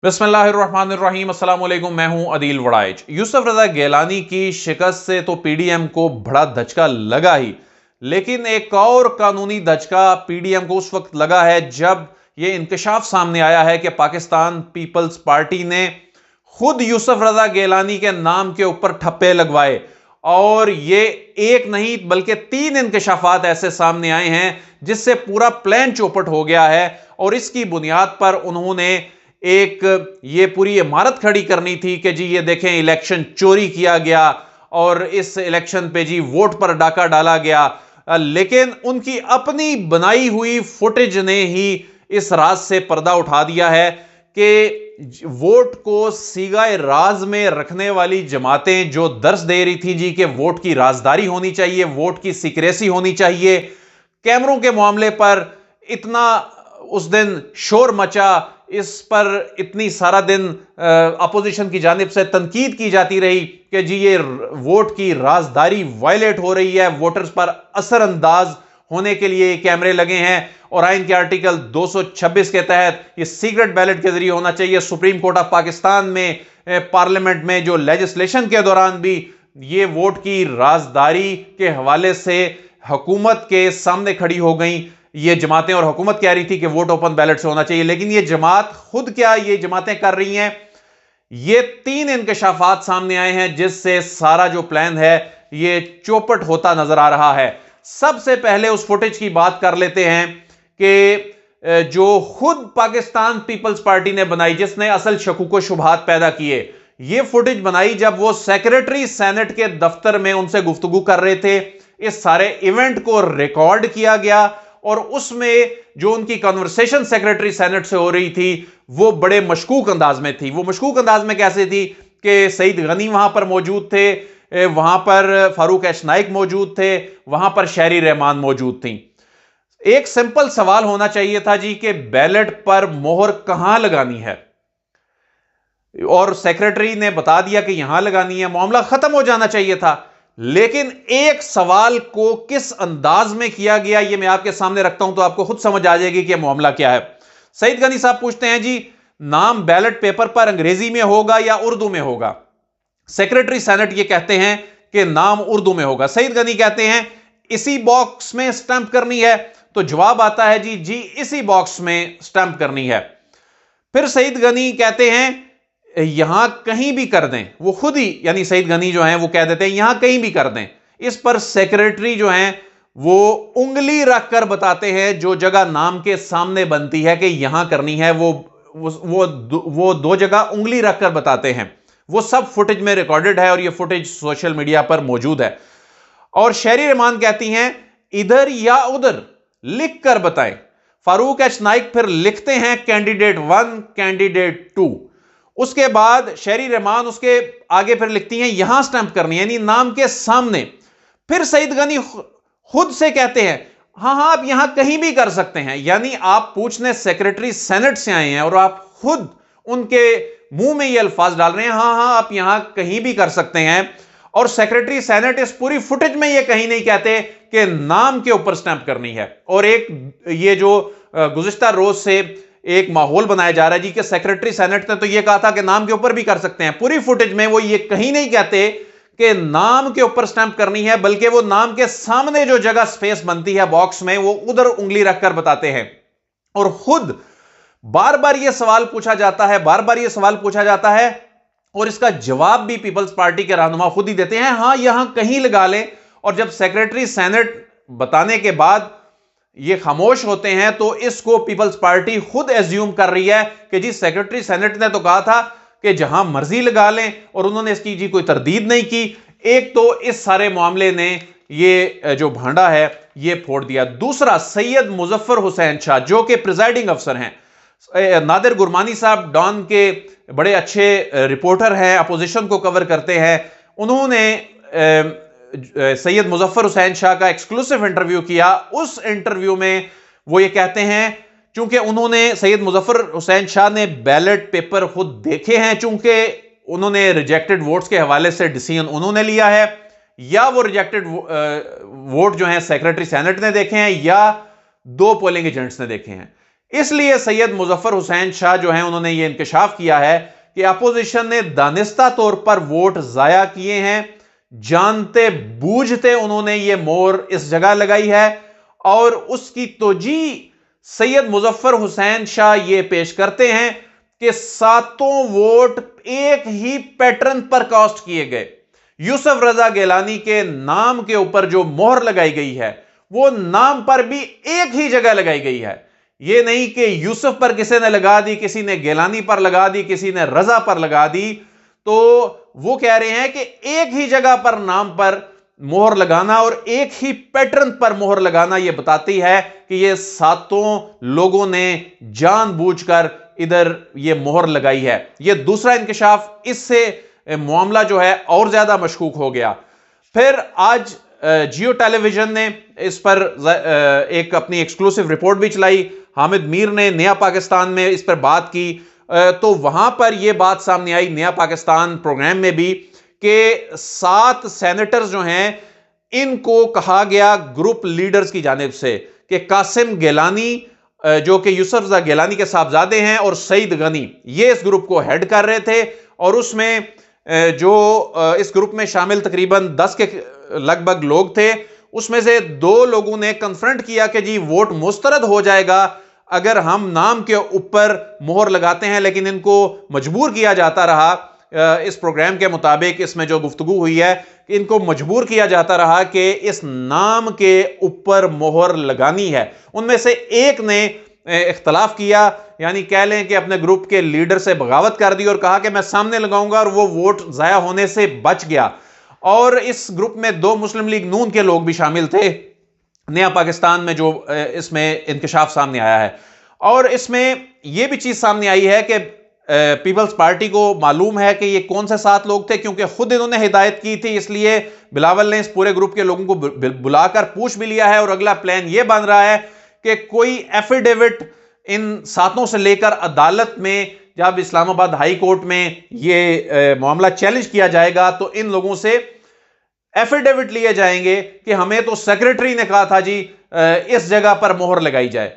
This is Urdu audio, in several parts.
بسم اللہ الرحمن الرحیم، السلام علیکم، میں ہوں عدیل وڑائچ۔ یوسف رضا گیلانی کی شکست سے تو پی ڈی ایم کو بڑا دھچکا لگا ہی، لیکن ایک اور قانونی دھچکا پی ڈی ایم کو اس وقت لگا ہے جب یہ انکشاف سامنے آیا ہے کہ پاکستان پیپلز پارٹی نے خود یوسف رضا گیلانی کے نام کے اوپر ٹھپے لگوائے، اور یہ ایک نہیں بلکہ 3 انکشافات ایسے سامنے آئے ہیں جس سے پورا پلان چوپٹ ہو گیا ہے، اور اس کی بنیاد پر انہوں نے ایک یہ پوری عمارت کھڑی کرنی تھی کہ جی یہ دیکھیں الیکشن چوری کیا گیا اور اس الیکشن پہ جی ووٹ پر ڈاکہ ڈالا گیا، لیکن ان کی اپنی بنائی ہوئی فوٹیج نے ہی اس راز سے پردہ اٹھا دیا ہے کہ ووٹ کو سیگائے راز میں رکھنے والی جماعتیں جو درس دے رہی تھی جی کہ ووٹ کی رازداری ہونی چاہیے، ووٹ کی سیکریسی ہونی چاہیے، کیمروں کے معاملے پر اتنا اس دن شور مچا، اس پر اتنی سارا دن اپوزیشن کی جانب سے تنقید کی جاتی رہی کہ جی یہ ووٹ کی رازداری وائلیٹ ہو رہی ہے، ووٹرز پر اثر انداز ہونے کے لیے کیمرے لگے ہیں، اور آئین کے آرٹیکل 226 کے تحت یہ سیکرٹ بیلٹ کے ذریعے ہونا چاہیے۔ سپریم کورٹ آف پاکستان میں پارلیمنٹ میں جو لیجسلیشن کے دوران بھی یہ ووٹ کی رازداری کے حوالے سے حکومت کے سامنے کھڑی ہو گئیں یہ جماعتیں، اور حکومت کہہ رہی تھی کہ ووٹ اوپن بیلٹ سے ہونا چاہیے، لیکن یہ جماعت خود کیا یہ جماعتیں کر رہی ہیں۔ یہ 3 انکشافات سامنے آئے ہیں جس سے سارا جو پلان ہے یہ چوپٹ ہوتا نظر آ رہا ہے۔ سب سے پہلے اس فوٹیج کی بات کر لیتے ہیں کہ جو خود پاکستان پیپلز پارٹی نے بنائی، جس نے اصل شکوک و شبہات پیدا کیے، یہ فوٹیج بنائی جب وہ سیکریٹری سینٹ کے دفتر میں ان سے گفتگو کر رہے تھے۔ اس سارے ایونٹ کو ریکارڈ کیا گیا، اور اس میں جو ان کی کنورسیشن سیکریٹری سینٹ سے ہو رہی تھی وہ بڑے مشکوک انداز میں تھی۔ وہ مشکوک انداز میں کیسے تھی کہ سعید غنی وہاں پر موجود تھے، وہاں پر فاروق ایچ نائک موجود تھے، وہاں پر شہری رحمان موجود تھیں۔ ایک سمپل سوال ہونا چاہیے تھا جی کہ بیلٹ پر مہر کہاں لگانی ہے، اور سیکریٹری نے بتا دیا کہ یہاں لگانی ہے، معاملہ ختم ہو جانا چاہیے تھا۔ لیکن ایک سوال کو کس انداز میں کیا گیا یہ میں آپ کے سامنے رکھتا ہوں تو آپ کو خود سمجھ آ جائے گی کہ معاملہ کیا ہے۔ سعید غنی صاحب پوچھتے ہیں جی نام بیلٹ پیپر پر انگریزی میں ہوگا یا اردو میں ہوگا؟ سیکریٹری سینٹ یہ کہتے ہیں کہ نام اردو میں ہوگا۔ سعید غنی کہتے ہیں اسی باکس میں سٹیمپ کرنی ہے، تو جواب آتا ہے جی اسی باکس میں سٹیمپ کرنی ہے۔ پھر سعید غنی کہتے ہیں یہاں کہیں بھی کر دیں، وہ خود ہی یعنی سعید غنی جو ہیں وہ کہہ دیتے ہیں یہاں کہیں بھی کر دیں۔ اس پر سیکریٹری جو ہیں وہ انگلی رکھ کر بتاتے ہیں جو جگہ نام کے سامنے بنتی ہے کہ یہاں کرنی ہے، وہ 2 جگہ انگلی رکھ کر بتاتے ہیں۔ وہ سب فوٹیج میں ریکارڈڈ ہے، اور یہ فوٹیج سوشل میڈیا پر موجود ہے۔ اور شہری رحمان کہتی ہیں ادھر یا ادھر لکھ کر بتائیں۔ فاروق ایچ نائک پھر لکھتے ہیں کینڈیڈیٹ 1 کینڈیڈیٹ 2، اس کے بعد شہری رحمان اس کے آگے پھر لکھتی ہیں یہاں سٹیمپ کرنی ہے، یعنی نام کے سامنے۔ پھر سعید غنی خود سے کہتے ہیں ہاں آپ یہاں کہیں بھی کر سکتے ہیں، یعنی آپ پوچھنے سیکریٹری سینٹ سے آئے ہیں اور آپ خود ان کے منہ میں یہ الفاظ ڈال رہے ہیں ہاں آپ یہاں کہیں بھی کر سکتے ہیں۔ اور سیکریٹری سینٹ اس پوری فوٹیج میں یہ کہیں نہیں کہتے کہ نام کے اوپر سٹیمپ کرنی ہے، اور ایک یہ جو گزشتہ روز سے ایک ماحول بنایا جا رہا ہے جی کہ سیکریٹری سینٹ نے تو یہ کہا تھا کہ نام کے اوپر بھی کر سکتے ہیں، پوری فوٹیج میں وہ یہ کہیں نہیں کہتے کہ نام کے اوپر سٹیمپ کرنی ہے، بلکہ وہ نام کے سامنے جو جگہ سپیس بنتی ہے باکس میں وہ ادھر انگلی رکھ کر بتاتے ہیں۔ اور خود بار بار یہ سوال پوچھا جاتا ہے اور اس کا جواب بھی پیپلز پارٹی کے رہنما خود ہی دیتے ہیں ہاں یہاں کہیں لگا لیں۔ اور جب سیکریٹری سینٹ بتانے کے بعد یہ خاموش ہوتے ہیں تو اس کو پیپلز پارٹی خود ایزیوم کر رہی ہے کہ جی سیکریٹری سینٹ نے تو کہا تھا کہ جہاں مرضی لگا لیں، اور انہوں نے اس کی جی کوئی تردید نہیں کی۔ ایک تو اس سارے معاملے نے یہ جو بھانڈا ہے یہ پھوڑ دیا۔ دوسرا، سید مظفر حسین شاہ جو کہ پریزائڈنگ افسر ہیں، نادر گرمانی صاحب ڈان کے بڑے اچھے رپورٹر ہیں، اپوزیشن کو کور کرتے ہیں، انہوں نے سید مظفر حسین شاہ کا ایکسکلوسیو انٹرویو کیا۔ اس انٹرویو میں وہ یہ کہتے ہیں چونکہ انہوں نے سید مظفر حسین شاہ نے بیلٹ پیپر خود دیکھے ہیں، چونکہ انہوں نے ریجیکٹڈ ووٹس کے حوالے سے ڈیسیژن انہوں نے لیا ہے، یا وہ ریجیکٹڈ ووٹ جو ہیں سیکریٹری سینٹ نے دیکھے ہیں یا 2 پولنگ ایجنٹس نے دیکھے ہیں۔ اس لیے سید مظفر حسین شاہ جو ہیں انہوں نے یہ انکشاف کیا ہے کہ اپوزیشن نے دانستہ طور پر ووٹ ضائع کیے ہیں، جانتے بوجھتے انہوں نے یہ مہر اس جگہ لگائی ہے، اور اس کی توجیہ سید مظفر حسین شاہ یہ پیش کرتے ہیں کہ ساتوں ووٹ ایک ہی پیٹرن پر کاسٹ کیے گئے۔ یوسف رضا گیلانی کے نام کے اوپر جو مہر لگائی گئی ہے وہ نام پر بھی ایک ہی جگہ لگائی گئی ہے، یہ نہیں کہ یوسف پر کسی نے لگا دی، کسی نے گیلانی پر لگا دی، کسی نے رضا پر لگا دی۔ تو وہ کہہ رہے ہیں کہ ایک ہی جگہ پر نام پر مہر لگانا اور ایک ہی پیٹرن پر مہر لگانا یہ بتاتی ہے کہ یہ ساتوں لوگوں نے جان بوجھ کر ادھر یہ مہر لگائی ہے۔ یہ دوسرا انکشاف، اس سے معاملہ جو ہے اور زیادہ مشکوک ہو گیا۔ پھر آج جیو ٹیلی ویژن نے اس پر ایک اپنی ایکسکلوسیو رپورٹ بھی چلائی، حامد میر نے نیا پاکستان میں اس پر بات کی، تو وہاں پر یہ بات سامنے آئی نیا پاکستان پروگرام میں بھی کہ 7 سینیٹرز جو ہیں ان کو کہا گیا گروپ لیڈرز کی جانب سے کہ قاسم گیلانی جو کہ یوسف رضا گیلانی کے صاحبزادے ہیں اور سعید غنی یہ اس گروپ کو ہیڈ کر رہے تھے، اور اس میں جو اس گروپ میں شامل تقریباً 10 کے لگ بھگ لوگ تھے، اس میں سے 2 لوگوں نے کنفرنٹ کیا کہ جی ووٹ مسترد ہو جائے گا اگر ہم نام کے اوپر مہر لگاتے ہیں، لیکن ان کو مجبور کیا جاتا رہا، اس پروگرام کے مطابق اس میں جو گفتگو ہوئی ہے کہ ان کو مجبور کیا جاتا رہا کہ اس نام کے اوپر مہر لگانی ہے۔ ان میں سے ایک نے اختلاف کیا، یعنی کہہ لیں کہ اپنے گروپ کے لیڈر سے بغاوت کر دی اور کہا کہ میں سامنے لگاؤں گا، اور وہ ووٹ ضائع ہونے سے بچ گیا۔ اور اس گروپ میں 2 مسلم لیگ نون کے لوگ بھی شامل تھے نیا پاکستان میں، جو اس میں انکشاف سامنے آیا ہے۔ اور اس میں یہ بھی چیز سامنے آئی ہے کہ پیپلز پارٹی کو معلوم ہے کہ یہ کون سے 7 لوگ تھے، کیونکہ خود انہوں نے ہدایت کی تھی، اس لیے بلاول نے اس پورے گروپ کے لوگوں کو بلا کر پوچھ بھی لیا ہے، اور اگلا پلان یہ بن رہا ہے کہ کوئی ایفیڈیوٹ ان 7 سے لے کر عدالت میں جب اسلام آباد ہائی کورٹ میں یہ معاملہ چیلنج کیا جائے گا تو ان لوگوں سے ایفیڈیوٹ لیے جائیں گے کہ ہمیں تو سیکریٹری نے کہا تھا جی اس جگہ پر مہر لگائی جائے۔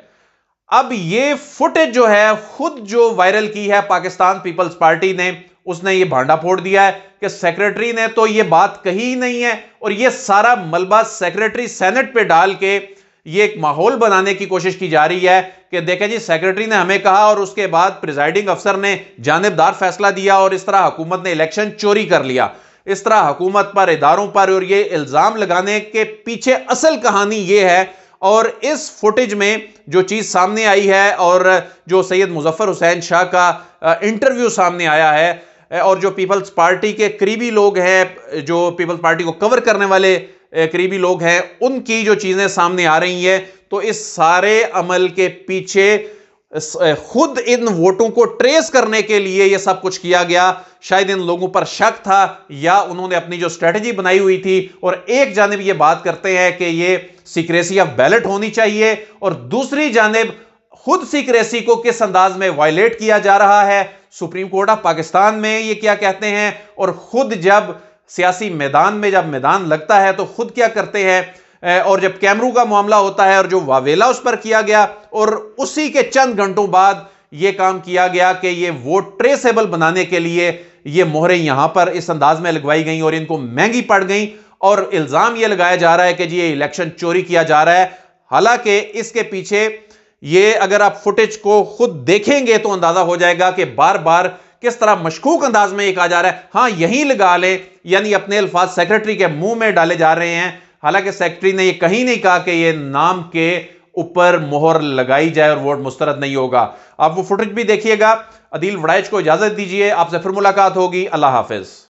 اب یہ فوٹیج جو ہے خود جو وائرل کی ہے پاکستان پیپلز پارٹی نے، اس نے یہ بھانڈا پھوڑ دیا ہے کہ سیکریٹری نے تو یہ بات کہی ہی نہیں ہے، اور یہ سارا ملبہ سیکریٹری سینٹ پہ ڈال کے یہ ایک ماحول بنانے کی کوشش کی جا رہی ہے کہ دیکھیں جی سیکریٹری نے ہمیں کہا اور اس کے بعد پریزائڈنگ افسر نے جانبدار فیصلہ دیا، اور اس طرح حکومت نے الیکشن چوری کر لیا۔ اس طرح حکومت پر، اداروں پر، اور یہ الزام لگانے کے پیچھے اصل کہانی یہ ہے۔ اور اس فوٹیج میں جو چیز سامنے آئی ہے، اور جو سید مظفر حسین شاہ کا انٹرویو سامنے آیا ہے، اور جو پیپلز پارٹی کے قریبی لوگ ہیں، جو پیپلز پارٹی کو کور کرنے والے قریبی لوگ ہیں، ان کی جو چیزیں سامنے آ رہی ہیں، تو اس سارے عمل کے پیچھے خود ان ووٹوں کو ٹریس کرنے کے لیے یہ سب کچھ کیا گیا۔ شاید ان لوگوں پر شک تھا، یا انہوں نے اپنی جو اسٹریٹجی بنائی ہوئی تھی، اور ایک جانب یہ بات کرتے ہیں کہ یہ سیکریسی آف بیلٹ ہونی چاہیے، اور دوسری جانب خود سیکریسی کو کس انداز میں وائلیٹ کیا جا رہا ہے۔ سپریم کورٹ آف پاکستان میں یہ کیا کہتے ہیں، اور خود جب سیاسی میدان میں جب میدان لگتا ہے تو خود کیا کرتے ہیں، اور جب کیمرو کا معاملہ ہوتا ہے اور جو واویلا اس پر کیا گیا، اور اسی کے چند گھنٹوں بعد یہ کام کیا گیا کہ یہ ووٹ ٹریسیبل بنانے کے لیے یہ مہریں یہاں پر اس انداز میں لگوائی گئیں اور ان کو مہنگی پڑ گئیں، اور الزام یہ لگایا جا رہا ہے کہ جی یہ الیکشن چوری کیا جا رہا ہے۔ حالانکہ اس کے پیچھے یہ اگر آپ فوٹیج کو خود دیکھیں گے تو اندازہ ہو جائے گا کہ بار بار کس طرح مشکوک انداز میں یہ کہا جا رہا ہے ہاں یہیں لگا لیں، یعنی اپنے الفاظ سیکریٹری کے منہ میں ڈالے جا رہے ہیں، حالانکہ سیکریٹری نے یہ کہیں نہیں کہا کہ یہ نام کے اوپر مہر لگائی جائے اور ووٹ مسترد نہیں ہوگا۔ آپ وہ فوٹیج بھی دیکھیے گا۔ عدیل وڑائچ کو اجازت دیجیے، آپ سے پھر ملاقات ہوگی۔ اللہ حافظ۔